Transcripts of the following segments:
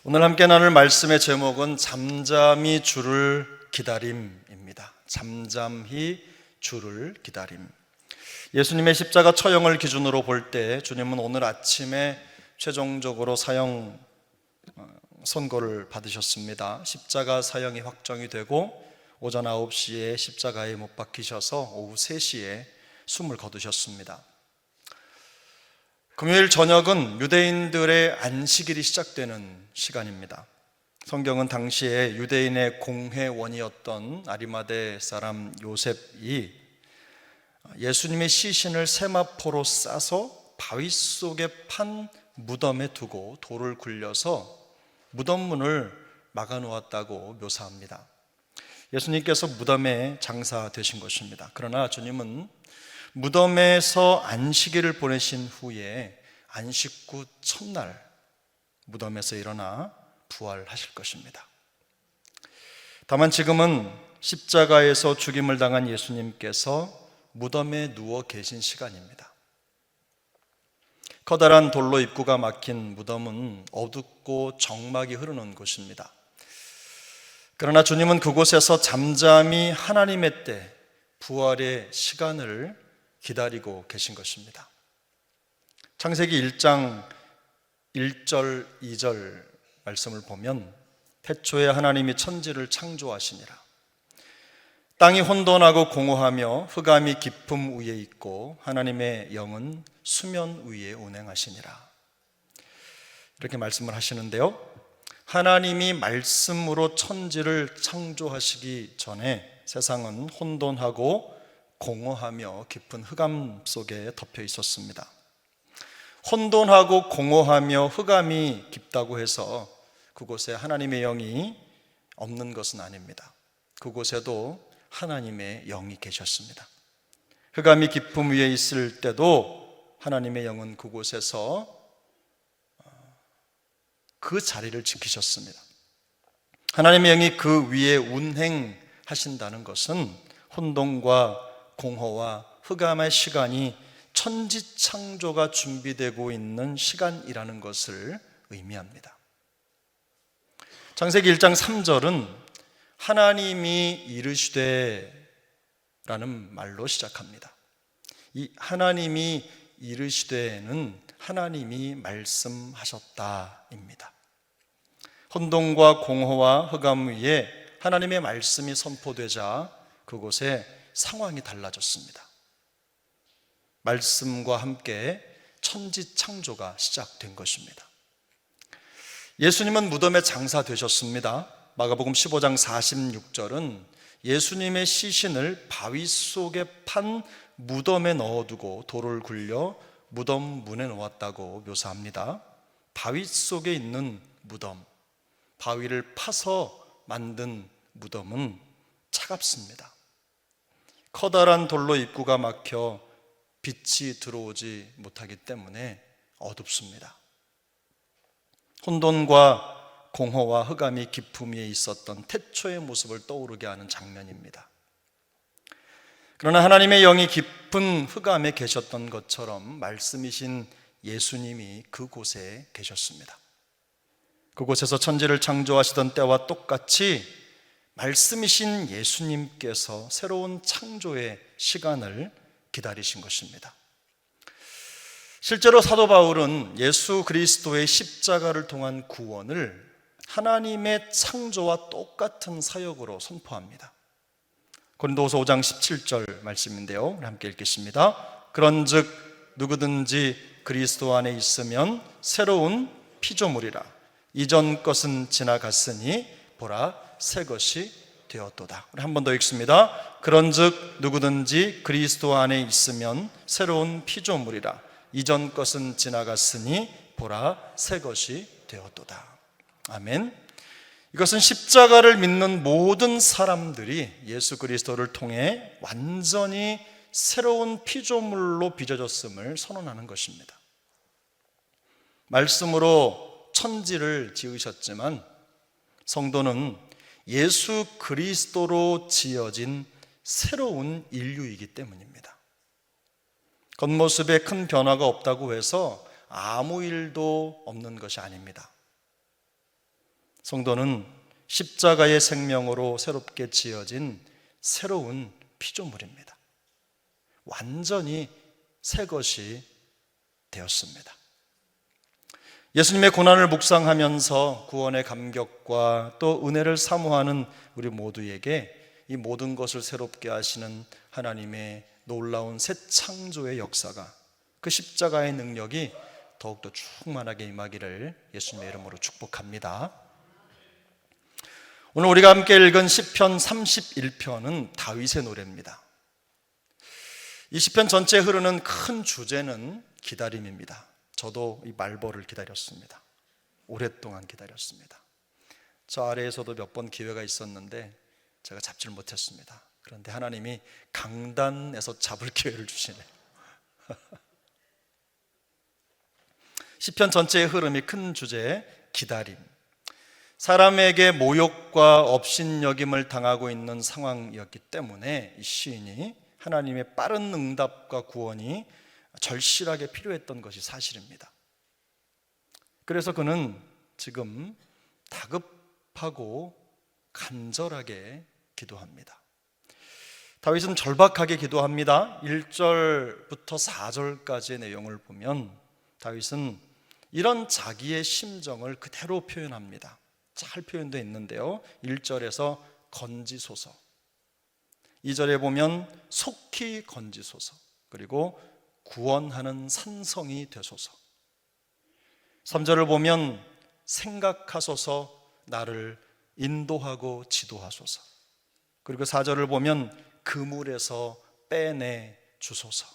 오늘 함께 나눌 말씀의 제목은 잠잠히 주를 기다림입니다. 잠잠히 주를 기다림. 예수님의 십자가 처형을 기준으로 볼 때 주님은 오늘 아침에 최종적으로 사형 선고를 받으셨습니다. 십자가 사형이 확정이 되고 오전 9시에 십자가에 못 박히셔서 오후 3시에 숨을 거두셨습니다. 금요일 저녁은 유대인들의 안식일이 시작되는 시간입니다. 성경은 당시에 유대인의 공회원이었던 아리마대 사람 요셉이 예수님의 시신을 세마포로 싸서 바위 속에 판 무덤에 두고 돌을 굴려서 무덤 문을 막아 놓았다고 묘사합니다. 예수님께서 무덤에 장사되신 것입니다. 그러나 주님은 무덤에서 안식일을 보내신 후에 안식 후 첫날 무덤에서 일어나 부활하실 것입니다. 다만 지금은 십자가에서 죽임을 당한 예수님께서 무덤에 누워 계신 시간입니다. 커다란 돌로 입구가 막힌 무덤은 어둡고 정막이 흐르는 곳입니다. 그러나 주님은 그곳에서 잠잠히 하나님의 때, 부활의 시간을 기다리고 계신 것입니다. 창세기 1장 1절 2절 말씀을 보면 태초에 하나님이 천지를 창조하시니라. 땅이 혼돈하고 공허하며 흑암이 깊음 위에 있고 하나님의 영은 수면 위에 운행하시니라. 이렇게 말씀을 하시는데요, 하나님이 말씀으로 천지를 창조하시기 전에 세상은 혼돈하고 공허하며 깊은 흑암 속에 덮여 있었습니다. 혼돈하고 공허하며 흑암이 깊다고 해서 그곳에 하나님의 영이 없는 것은 아닙니다. 그곳에도 하나님의 영이 계셨습니다. 흑암이 깊음 위에 있을 때도 하나님의 영은 그곳에서 그 자리를 지키셨습니다. 하나님의 영이 그 위에 운행하신다는 것은 혼돈과 공허와 흑암의 시간이 천지창조가 준비되고 있는 시간이라는 것을 의미합니다. 창세기 1장 3절은 하나님이 이르시되 라는 말로 시작합니다. 이 하나님이 이르시되는 하나님이 말씀하셨다입니다. 혼돈과 공허와 흑암 위에 하나님의 말씀이 선포되자 그곳에 상황이 달라졌습니다. 말씀과 함께 천지창조가 시작된 것입니다. 예수님은 무덤에 장사되셨습니다. 마가복음 15장 46절은 예수님의 시신을 바위 속에 판 무덤에 넣어두고 돌을 굴려 무덤 문에 놓았다고 묘사합니다. 바위 속에 있는 무덤, 바위를 파서 만든 무덤은 차갑습니다. 커다란 돌로 입구가 막혀 빛이 들어오지 못하기 때문에 어둡습니다. 혼돈과 공허와 흑암이 깊음 위에 있었던 태초의 모습을 떠오르게 하는 장면입니다. 그러나 하나님의 영이 깊은 흑암에 계셨던 것처럼 말씀이신 예수님이 그곳에 계셨습니다. 그곳에서 천지를 창조하시던 때와 똑같이 말씀이신 예수님께서 새로운 창조의 시간을 기다리신 것입니다. 실제로 사도 바울은 예수 그리스도의 십자가를 통한 구원을 하나님의 창조와 똑같은 사역으로 선포합니다. 고린도후서 5장 17절 말씀인데요, 함께 읽겠습니다. 그런즉 누구든지 그리스도 안에 있으면 새로운 피조물이라. 이전 것은 지나갔으니 보라 새 것이 되었도다. 우리 한 번 더 읽습니다. 그런즉 누구든지 그리스도 안에 있으면 새로운 피조물이라. 이전 것은 지나갔으니 보라 새 것이 되었도다. 아멘. 이것은 십자가를 믿는 모든 사람들이 예수 그리스도를 통해 완전히 새로운 피조물로 빚어졌음을 선언하는 것입니다. 말씀으로 천지를 지으셨지만 성도는 예수 그리스도로 지어진 새로운 인류이기 때문입니다. 겉모습에 큰 변화가 없다고 해서 아무 일도 없는 것이 아닙니다. 성도는 십자가의 생명으로 새롭게 지어진 새로운 피조물입니다. 완전히 새 것이 되었습니다. 예수님의 고난을 묵상하면서 구원의 감격과 또 은혜를 사모하는 우리 모두에게 이 모든 것을 새롭게 하시는 하나님의 놀라운 새 창조의 역사가, 그 십자가의 능력이 더욱더 충만하게 임하기를 예수님의 이름으로 축복합니다. 오늘 우리가 함께 읽은 시편 31편은 다윗의 노래입니다. 이 시편 전체에 흐르는 큰 주제는 기다림입니다. 저도 이 말벌을 기다렸습니다. 오랫동안 기다렸습니다. 저 아래에서도 몇 번 기회가 있었는데 제가 잡지를 못했습니다. 그런데 하나님이 강단에서 잡을 기회를 주시네요. 시편 전체의 흐름이 큰 주제, 기다림. 사람에게 모욕과 업신여김을 당하고 있는 상황이었기 때문에 이 시인이 하나님의 빠른 응답과 구원이 절실하게 필요했던 것이 사실입니다. 그래서 그는 지금 다급하고 간절하게 기도합니다. 다윗은 절박하게 기도합니다. 1절부터 4절까지의 내용을 보면 다윗은 이런 자기의 심정을 그대로 표현합니다. 잘 표현되어 있는데요, 1절에서 건지소서, 2절에 보면 속히 건지소서, 그리고 구원하는 산성이 되소서, 3절을 보면 생각하소서, 나를 인도하고 지도하소서, 그리고 4절을 보면 그물에서 빼내 주소서.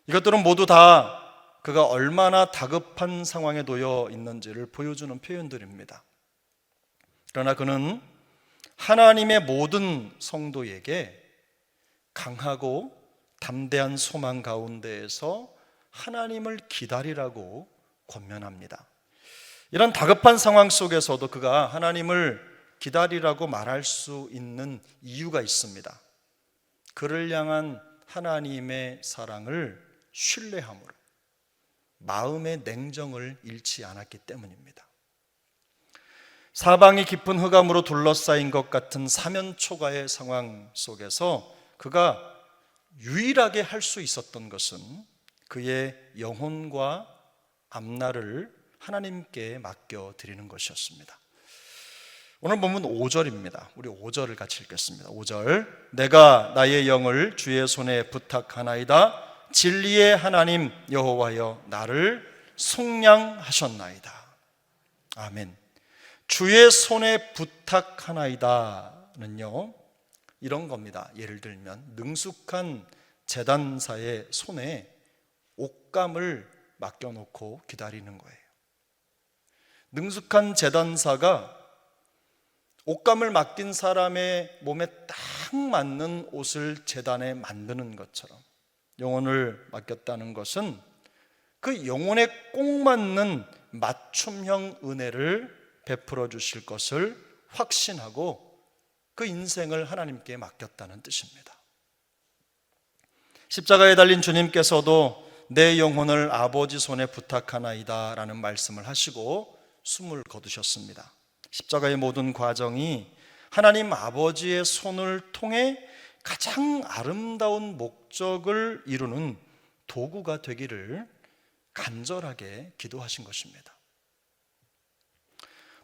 이것들은 모두 다 그가 얼마나 다급한 상황에 놓여 있는지를 보여주는 표현들입니다. 그러나 그는 하나님의 모든 성도에게 강하고 담대한 소망 가운데에서 하나님을 기다리라고 권면합니다. 이런 다급한 상황 속에서도 그가 하나님을 기다리라고 말할 수 있는 이유가 있습니다. 그를 향한 하나님의 사랑을 신뢰함으로, 마음의 냉정을 잃지 않았기 때문입니다. 사방이 깊은 흑암으로 둘러싸인 것 같은 사면초가의 상황 속에서 그가 유일하게 할 수 있었던 것은 그의 영혼과 앞날을 하나님께 맡겨드리는 것이었습니다. 오늘 본문 5절입니다. 우리 5절을 같이 읽겠습니다. 5절, 내가 나의 영을 주의 손에 부탁하나이다. 진리의 하나님 여호와여, 나를 속량하셨나이다. 아멘. 주의 손에 부탁하나이다는요, 이런 겁니다. 예를 들면 능숙한 제단사의 손에 옷감을 맡겨놓고 기다리는 거예요. 능숙한 제단사가 옷감을 맡긴 사람의 몸에 딱 맞는 옷을 제단에 만드는 것처럼 영혼을 맡겼다는 것은 그 영혼에 꼭 맞는 맞춤형 은혜를 베풀어 주실 것을 확신하고 그 인생을 하나님께 맡겼다는 뜻입니다. 십자가에 달린 주님께서도 내 영혼을 아버지 손에 부탁하나이다 라는 말씀을 하시고 숨을 거두셨습니다. 십자가의 모든 과정이 하나님 아버지의 손을 통해 가장 아름다운 목적을 이루는 도구가 되기를 간절하게 기도하신 것입니다.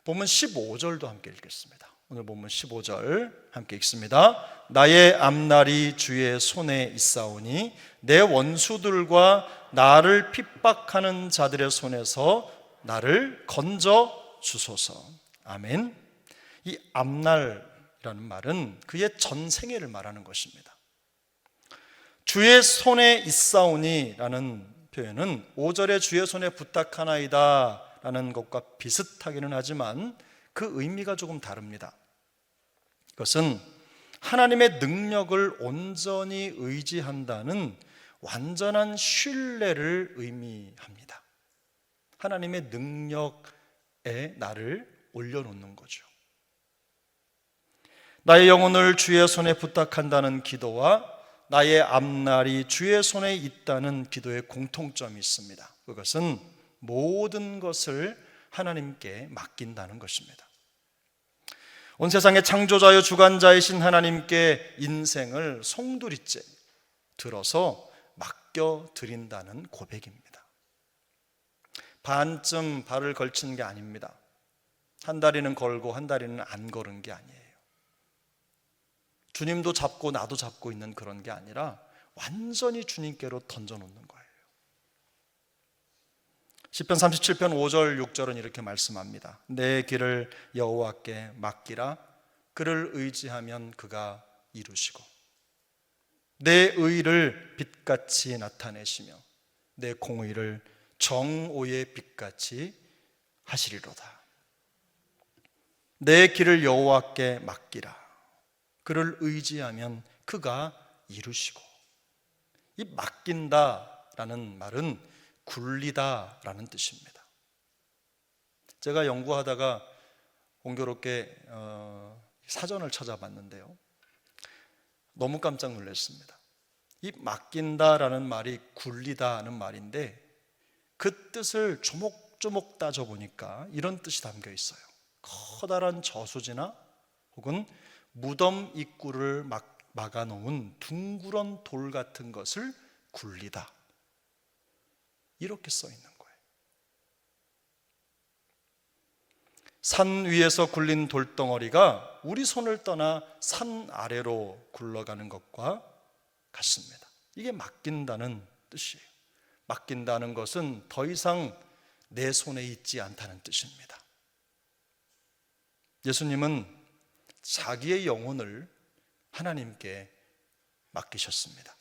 본문 15절도 함께 읽겠습니다. 오늘 본문 15절 함께 읽습니다. 나의 앞날이 주의 손에 있사오니 내 원수들과 나를 핍박하는 자들의 손에서 나를 건져 주소서. 아멘. 이 앞날이라는 말은 그의 전생애를 말하는 것입니다. 주의 손에 있사오니 라는 표현은 5절에 주의 손에 부탁하나이다 라는 것과 비슷하기는 하지만 그 의미가 조금 다릅니다. 그것은 하나님의 능력을 온전히 의지한다는 완전한 신뢰를 의미합니다. 하나님의 능력에 나를 올려놓는 거죠. 나의 영혼을 주의 손에 부탁한다는 기도와 나의 앞날이 주의 손에 있다는 기도의 공통점이 있습니다. 그것은 모든 것을 하나님께 맡긴다는 것입니다. 온 세상의 창조자여 주관자이신 하나님께 인생을 송두리째 들어서 맡겨드린다는 고백입니다. 반쯤 발을 걸친 게 아닙니다. 한 다리는 걸고 한 다리는 안 걸은 게 아니에요. 주님도 잡고 나도 잡고 있는 그런 게 아니라 완전히 주님께로 던져놓는 거예요. 시편 37편 5절 6절은 이렇게 말씀합니다. 내 길을 여호와께 맡기라. 그를 의지하면 그가 이루시고 내 의를 빛같이 나타내시며 내 공의를 정오의 빛같이 하시리로다. 내 길을 여호와께 맡기라. 그를 의지하면 그가 이루시고, 이 맡긴다라는 말은 굴리다라는 뜻입니다. 제가 연구하다가 공교롭게 사전을 찾아봤는데요, 너무 깜짝 놀랐습니다. 이 맡긴다라는 말이 굴리다는 말인데 그 뜻을 조목조목 따져보니까 이런 뜻이 담겨 있어요. 커다란 저수지나 혹은 무덤 입구를 막아놓은 둥그런 돌 같은 것을 굴리다, 이렇게 써 있는 거예요. 산 위에서 굴린 돌덩어리가 우리 손을 떠나 산 아래로 굴러가는 것과 같습니다. 이게 맡긴다는 뜻이에요. 맡긴다는 것은 더 이상 내 손에 있지 않다는 뜻입니다. 예수님은 자기의 영혼을 하나님께 맡기셨습니다.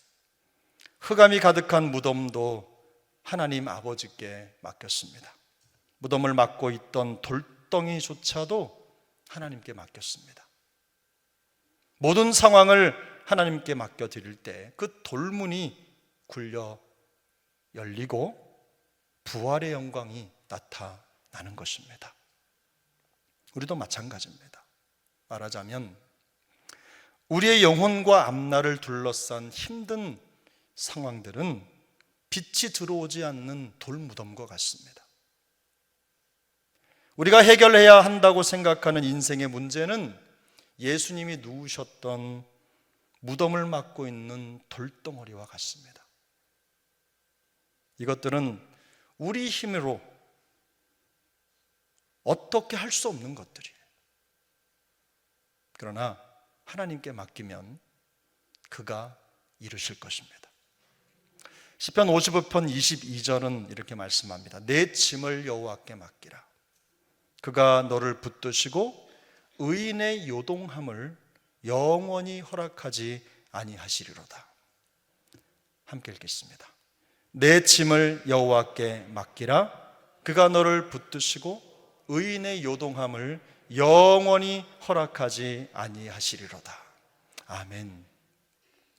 흑암이 가득한 무덤도 하나님 아버지께 맡겼습니다. 무덤을 막고 있던 돌덩이조차도 하나님께 맡겼습니다. 모든 상황을 하나님께 맡겨드릴 때 그 돌문이 굴려 열리고 부활의 영광이 나타나는 것입니다. 우리도 마찬가지입니다. 말하자면 우리의 영혼과 앞날을 둘러싼 힘든 상황들은 빛이 들어오지 않는 돌무덤과 같습니다. 우리가 해결해야 한다고 생각하는 인생의 문제는 예수님이 누우셨던 무덤을 막고 있는 돌덩어리와 같습니다. 이것들은 우리 힘으로 어떻게 할 수 없는 것들이에요. 그러나 하나님께 맡기면 그가 이루실 것입니다. 시편 55편 22절은 이렇게 말씀합니다. 내 짐을 여호와께 맡기라. 그가 너를 붙드시고 의인의 요동함을 영원히 허락하지 아니하시리로다. 함께 읽겠습니다. 내 짐을 여호와께 맡기라. 그가 너를 붙드시고 의인의 요동함을 영원히 허락하지 아니하시리로다. 아멘.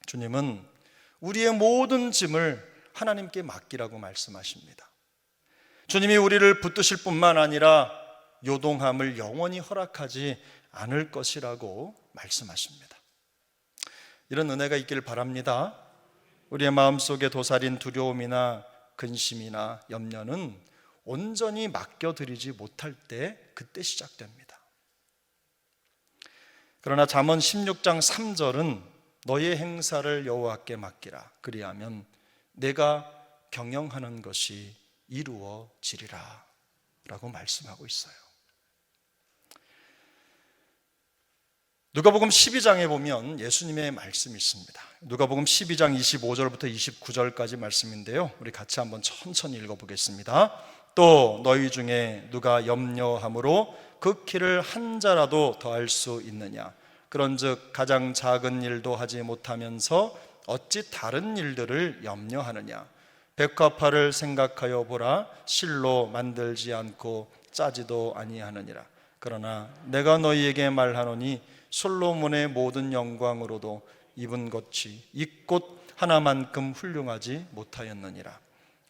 주님은 우리의 모든 짐을 하나님께 맡기라고 말씀하십니다. 주님이 우리를 붙드실 뿐만 아니라 요동함을 영원히 허락하지 않을 것이라고 말씀하십니다. 이런 은혜가 있기를 바랍니다. 우리의 마음속에 도사린 두려움이나 근심이나 염려는 온전히 맡겨드리지 못할 때 그때 시작됩니다. 그러나 잠언 16장 3절은 너의 행사를 여호와께 맡기라. 그리하면 내가 경영하는 것이 이루어지리라 라고 말씀하고 있어요. 누가복음 12장에 보면 예수님의 말씀이 있습니다. 누가복음 12장 25절부터 29절까지 말씀인데요, 우리 같이 한번 천천히 읽어보겠습니다. 또 너희 중에 누가 염려함으로 그 키를 한 자라도 더할 수 있느냐? 그런즉 가장 작은 일도 하지 못하면서 어찌 다른 일들을 염려하느냐? 백합화를 생각하여 보라. 실로 만들지 않고 짜지도 아니하느니라. 그러나 내가 너희에게 말하노니 솔로몬의 모든 영광으로도 입은 것이 이 꽃 하나만큼 훌륭하지 못하였느니라.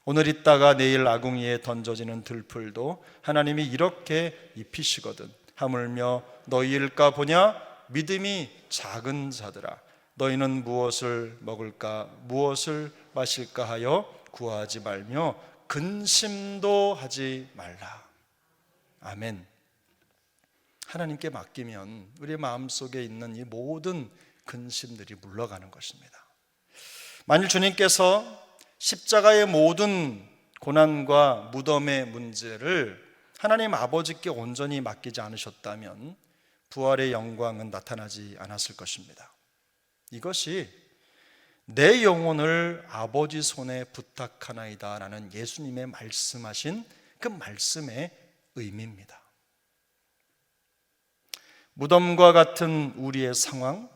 오늘 있다가 내일 아궁이에 던져지는 들풀도 하나님이 이렇게 입히시거든. 하물며 너희일까 보냐? 믿음이 작은 자들아, 너희는 무엇을 먹을까 무엇을 마실까 하여 구하지 말며 근심도 하지 말라. 아멘. 하나님께 맡기면 우리의 마음속에 있는 이 모든 근심들이 물러가는 것입니다. 만일 주님께서 십자가의 모든 고난과 무덤의 문제를 하나님 아버지께 온전히 맡기지 않으셨다면 부활의 영광은 나타나지 않았을 것입니다. 이것이 내 영혼을 아버지 손에 부탁하나이다 라는 예수님의 말씀하신 그 말씀의 의미입니다. 무덤과 같은 우리의 상황,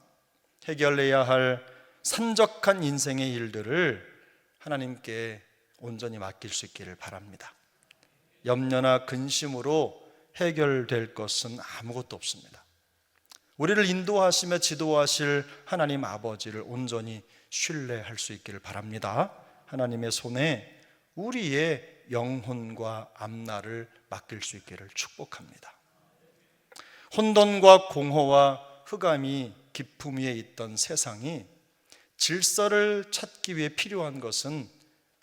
해결해야 할 산적한 인생의 일들을 하나님께 온전히 맡길 수 있기를 바랍니다. 염려나 근심으로 해결될 것은 아무것도 없습니다. 우리를 인도하시며 지도하실 하나님 아버지를 온전히 신뢰할 수 있기를 바랍니다. 하나님의 손에 우리의 영혼과 앞날을 맡길 수 있기를 축복합니다. 혼돈과 공허와 흑암이 깊음 위에 있던 세상이 질서를 찾기 위해 필요한 것은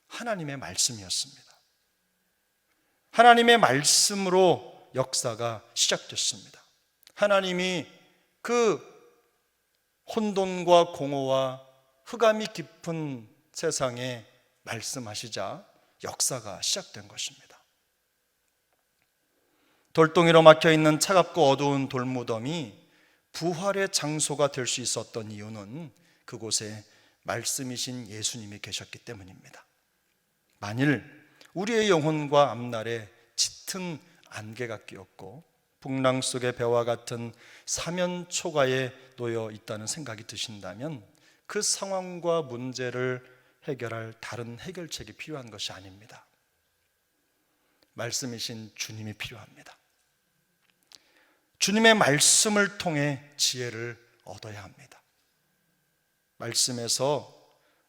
하나님의 말씀이었습니다. 하나님의 말씀으로 역사가 시작됐습니다. 하나님이 그 혼돈과 공허와 흑암이 깊은 세상에 말씀하시자 역사가 시작된 것입니다. 돌덩이로 막혀있는 차갑고 어두운 돌무덤이 부활의 장소가 될 수 있었던 이유는 그곳에 말씀이신 예수님이 계셨기 때문입니다. 만일 우리의 영혼과 앞날에 짙은 안개가 끼었고 풍랑 속의 배와 같은 사면초가에 놓여 있다는 생각이 드신다면 그 상황과 문제를 해결할 다른 해결책이 필요한 것이 아닙니다. 말씀이신 주님이 필요합니다. 주님의 말씀을 통해 지혜를 얻어야 합니다. 말씀에서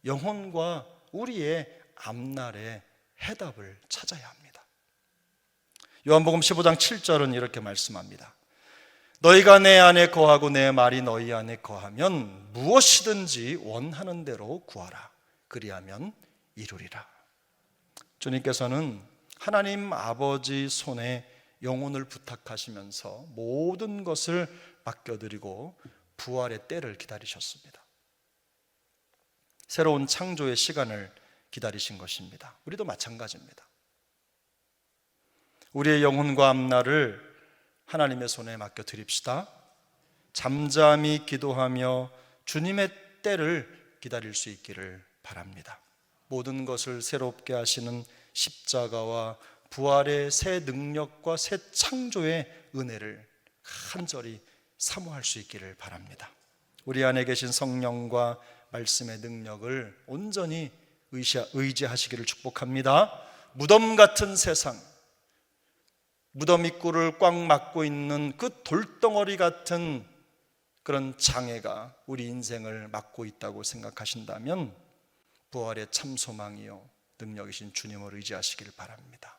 영혼과 우리의 앞날의 해답을 찾아야 합니다. 요한복음 15장 7절은 이렇게 말씀합니다. 너희가 내 안에 거하고 내 말이 너희 안에 거하면 무엇이든지 원하는 대로 구하라. 그리하면 이루리라. 주님께서는 하나님 아버지 손에 영혼을 부탁하시면서 모든 것을 맡겨드리고 부활의 때를 기다리셨습니다. 새로운 창조의 시간을 기다리신 것입니다. 우리도 마찬가지입니다. 우리의 영혼과 앞날을 하나님의 손에 맡겨드립시다. 잠잠히 기도하며 주님의 때를 기다릴 수 있기를 바랍니다. 모든 것을 새롭게 하시는 십자가와 부활의 새 능력과 새 창조의 은혜를 간절히 사모할 수 있기를 바랍니다. 우리 안에 계신 성령과 말씀의 능력을 온전히 의지하시기를 축복합니다. 무덤 같은 세상, 무덤 입구를 꽉 막고 있는 그 돌덩어리 같은 그런 장애가 우리 인생을 막고 있다고 생각하신다면 부활의 참 소망이요 능력이신 주님을 의지하시기를 바랍니다.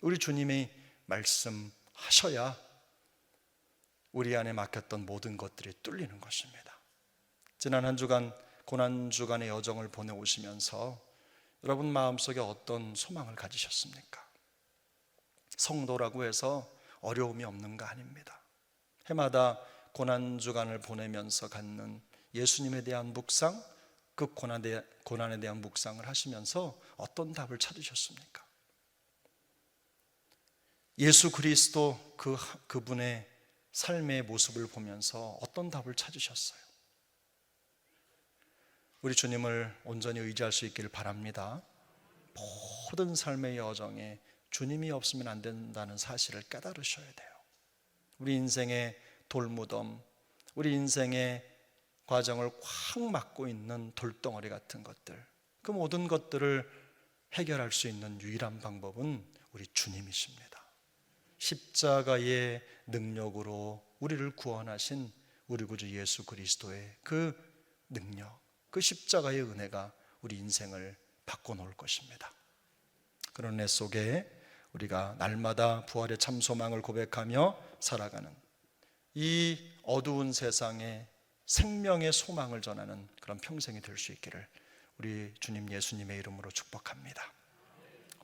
우리 주님이 말씀하셔야 우리 안에 막혔던 모든 것들이 뚫리는 것입니다. 지난 한 주간 고난주간의 여정을 보내오시면서 여러분 마음속에 어떤 소망을 가지셨습니까? 성도라고 해서 어려움이 없는 거 아닙니다. 해마다 고난주간을 보내면서 갖는 예수님에 대한 묵상, 그 고난에 대한 묵상을 하시면서 어떤 답을 찾으셨습니까? 예수 그리스도 그분의 삶의 모습을 보면서 어떤 답을 찾으셨어요? 우리 주님을 온전히 의지할 수 있기를 바랍니다. 모든 삶의 여정에 주님이 없으면 안 된다는 사실을 깨달으셔야 돼요. 우리 인생의 돌무덤, 우리 인생의 과정을 꽉 막고 있는 돌덩어리 같은 것들, 그 모든 것들을 해결할 수 있는 유일한 방법은 우리 주님이십니다. 십자가의 능력으로 우리를 구원하신 우리 구주 예수 그리스도의 그 능력, 그 십자가의 은혜가 우리 인생을 바꿔놓을 것입니다. 그런 애 속에 우리가 날마다 부활의 참 소망을 고백하며 살아가는 이 어두운 세상에 생명의 소망을 전하는 그런 평생이 될 수 있기를 우리 주님 예수님의 이름으로 축복합니다.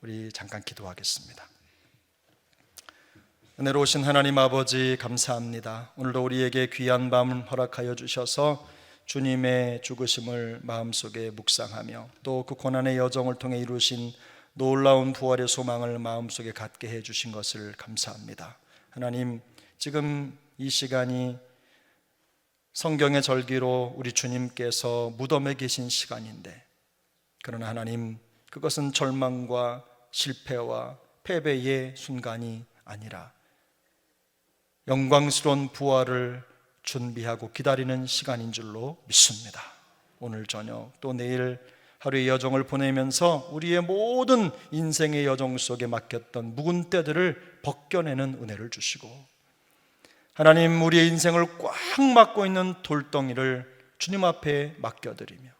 우리 잠깐 기도하겠습니다. 은혜로우신 하나님 아버지 감사합니다. 오늘도 우리에게 귀한 밤을 허락하여 주셔서 주님의 죽으심을 마음속에 묵상하며 또 그 고난의 여정을 통해 이루신 놀라운 부활의 소망을 마음속에 갖게 해주신 것을 감사합니다. 하나님, 지금 이 시간이 성경의 절기로 우리 주님께서 무덤에 계신 시간인데, 그러나 하나님, 그것은 절망과 실패와 패배의 순간이 아니라 영광스러운 부활을 준비하고 기다리는 시간인 줄로 믿습니다. 오늘 저녁 또 내일 하루의 여정을 보내면서 우리의 모든 인생의 여정 속에 맡겼던 묵은 때들을 벗겨내는 은혜를 주시고, 하나님, 우리의 인생을 꽉 막고 있는 돌덩이를 주님 앞에 맡겨드리며,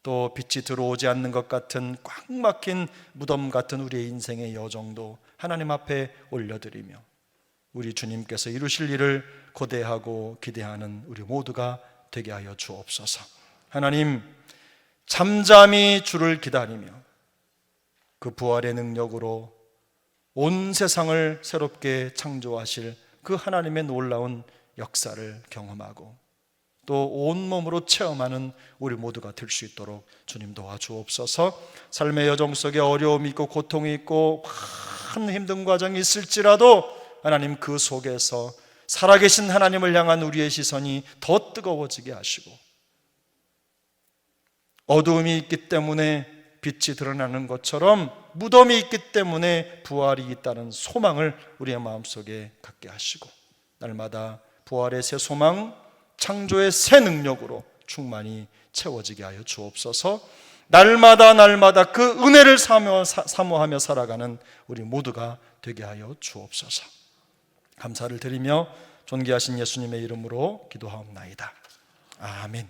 또 빛이 들어오지 않는 것 같은 꽉 막힌 무덤 같은 우리의 인생의 여정도 하나님 앞에 올려드리며, 우리 주님께서 이루실 일을 고대하고 기대하는 우리 모두가 되게 하여 주옵소서. 하나님, 잠잠히 주를 기다리며 그 부활의 능력으로 온 세상을 새롭게 창조하실 그 하나님의 놀라운 역사를 경험하고 또 온몸으로 체험하는 우리 모두가 될 수 있도록 주님 도와주옵소서. 삶의 여정 속에 어려움이 있고 고통이 있고 큰 힘든 과정이 있을지라도 하나님, 그 속에서 살아계신 하나님을 향한 우리의 시선이 더 뜨거워지게 하시고, 어두움이 있기 때문에 빛이 드러나는 것처럼 무덤이 있기 때문에 부활이 있다는 소망을 우리의 마음속에 갖게 하시고, 날마다 부활의 새 소망, 창조의 새 능력으로 충만히 채워지게 하여 주옵소서. 날마다 그 은혜를 사모하며 살아가는 우리 모두가 되게 하여 주옵소서. 감사를 드리며 존귀하신 예수님의 이름으로 기도하옵나이다. 아멘.